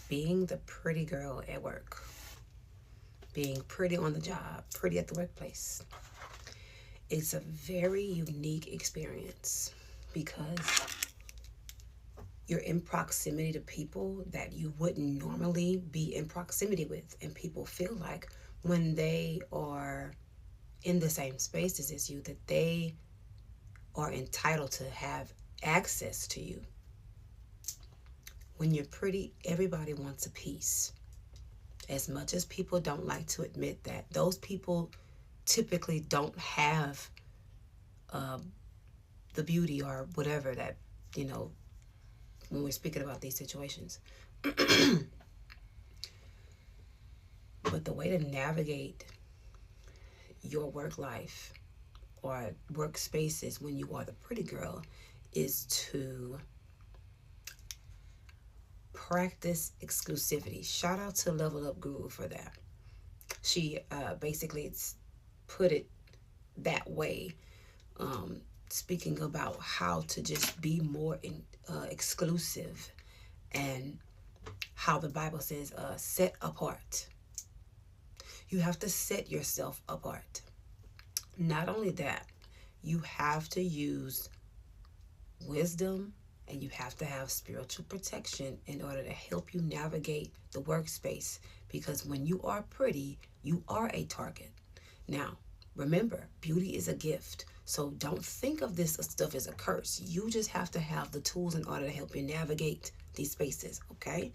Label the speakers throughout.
Speaker 1: being the pretty girl at work, being pretty on the job, pretty at the workplace. It's a very unique experience because you're in proximity to people that you wouldn't normally be in proximity with. And people feel like when they are in the same spaces as you, that they are entitled to have access to you. When you're pretty, everybody wants a piece. As much as people don't like to admit that, those people typically don't have uh, the beauty or whatever that, you know, when we're speaking about these situations. But the way to navigate your work life or workspaces when you are the pretty girl is to practice exclusivity. Shout out to Level Up Guru for that. She basically it's put it that way, um, speaking about how to just be more exclusive and how the Bible says set apart. You have to set yourself apart. Not only that, you have to use wisdom and you have to have spiritual protection in order to help you navigate the workspace because when you are pretty, you are a target. Now, remember, beauty is a gift. So don't think of this stuff as a curse. You just have to have the tools in order to help you navigate these spaces, okay?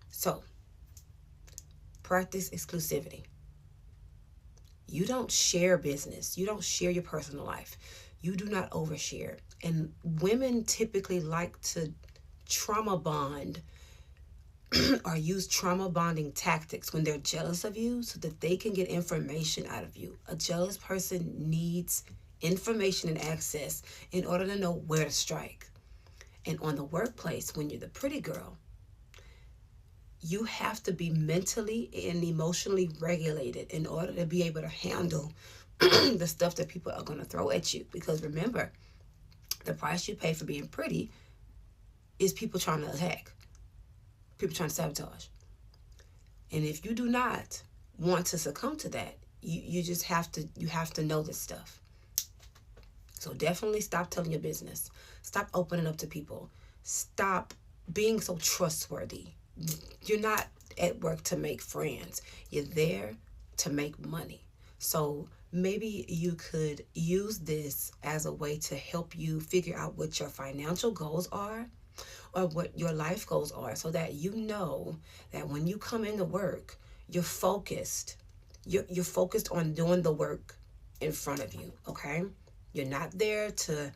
Speaker 1: So, practice exclusivity. You don't share business. You don't share your personal life. You do not overshare. And women typically like to trauma bond or use trauma bonding tactics when they're jealous of you so that they can get information out of you. A jealous person needs information and access in order to know where to strike. And on the workplace, when you're the pretty girl, you have to be mentally and emotionally regulated in order to be able to handle the stuff that people are going to throw at you. Because remember, the price you pay for being pretty is people trying to attack, people trying to sabotage. And if you do not want to succumb to that, you just have to know this stuff. So definitely stop telling your business. Stop opening up to people. Stop being so trustworthy. You're not at work to make friends. You're there to make money. So maybe you could use this as a way to help you figure out what your financial goals are or what your life goals are so that you know that when you come into work, you're focused. You're focused on doing the work in front of you, okay? You're not there to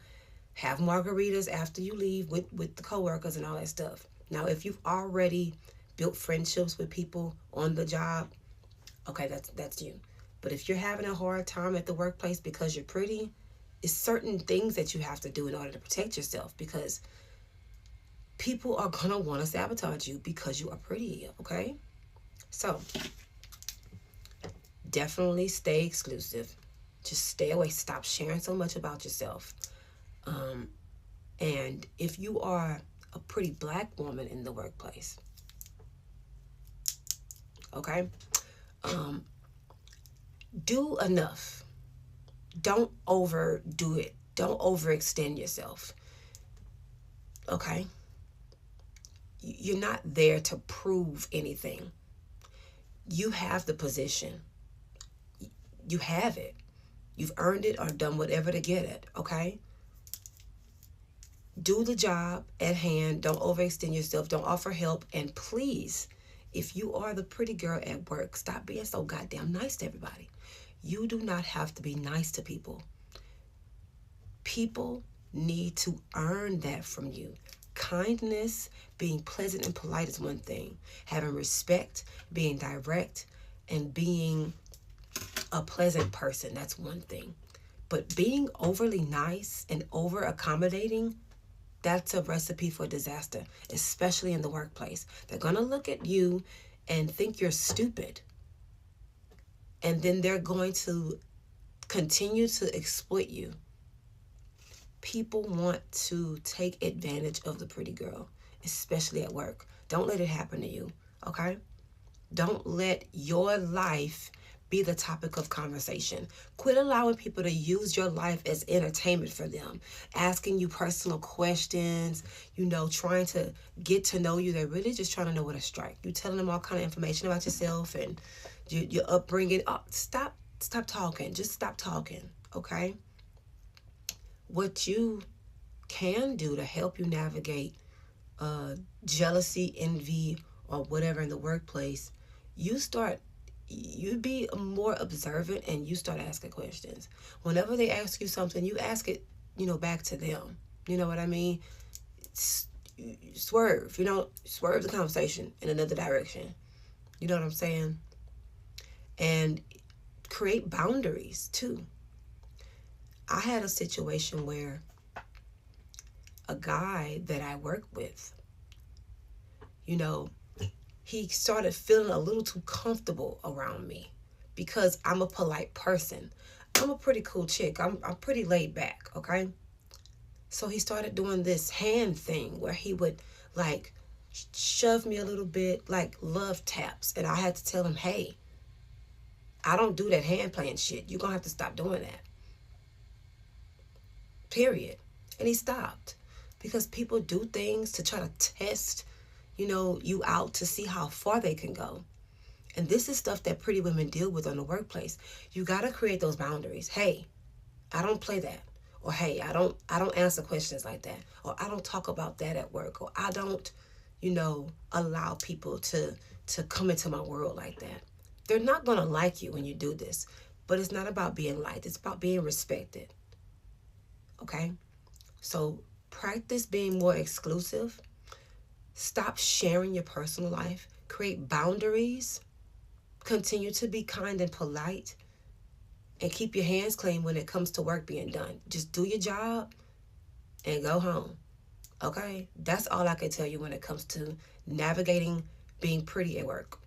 Speaker 1: have margaritas after you leave with the coworkers and all that stuff. Now, if you've already built friendships with people on the job, okay, that's you. But if you're having a hard time at the workplace because you're pretty, it's certain things that you have to do in order to protect yourself because people are gonna want to sabotage you because you are pretty, okay? So definitely stay exclusive. Just stay away. Stop sharing so much about yourself. Um, and if you are a pretty black woman in the workplace, okay, um, do enough. Don't overdo it. Don't overextend yourself. Okay? You're not there to prove anything. You have the position. You have it. You've earned it or done whatever to get it, okay? Do the job at hand. Don't overextend yourself. Don't offer help. And please, if you are the pretty girl at work, stop being so goddamn nice to everybody. You do not have to be nice to people. People need to earn that from you. Kindness, being pleasant and polite is one thing. Having respect, being direct, and being a pleasant person, that's one thing. But being overly nice and over accommodating, that's a recipe for disaster, especially in the workplace. They're going to look at you and think you're stupid. And then they're going to continue to exploit you. People want to take advantage of the pretty girl, especially at work. Don't let it happen to you, okay? Don't let your life be the topic of conversation. Quit allowing people to use your life as entertainment for them, asking you personal questions, trying to get to know you. They're really just trying to know what a strike. You telling them all kind of information about yourself and your upbringing. Oh, stop talking. Just stop talking, okay? What you can do to help you navigate jealousy, envy, or whatever in the workplace, you be more observant and you start asking questions. Whenever they ask you something, you ask it, back to them. You know what I mean? Swerve, swerve the conversation in another direction. You know what I'm saying? And create boundaries too. I had a situation where a guy that I work with, he started feeling a little too comfortable around me because I'm a polite person. I'm a pretty cool chick. I'm pretty laid back, okay? So he started doing this hand thing where he would like shove me a little bit, like love taps. And I had to tell him, hey, I don't do that hand playing shit. You're going to have to stop doing that. Period. And he stopped because people do things to try to test, you out to see how far they can go. And this is stuff that pretty women deal with on the workplace. You got to create those boundaries. Hey, I don't play that. Or hey, I don't answer questions like that. Or I don't talk about that at work. Or I don't, allow people to come into my world like that. They're not going to like you when you do this. But it's not about being liked. It's about being respected. Okay? So practice being more exclusive. Stop sharing your personal life. Create boundaries. Continue to be kind and polite. And keep your hands clean when it comes to work being done. Just do your job and go home. Okay? That's all I can tell you when it comes to navigating being pretty at work.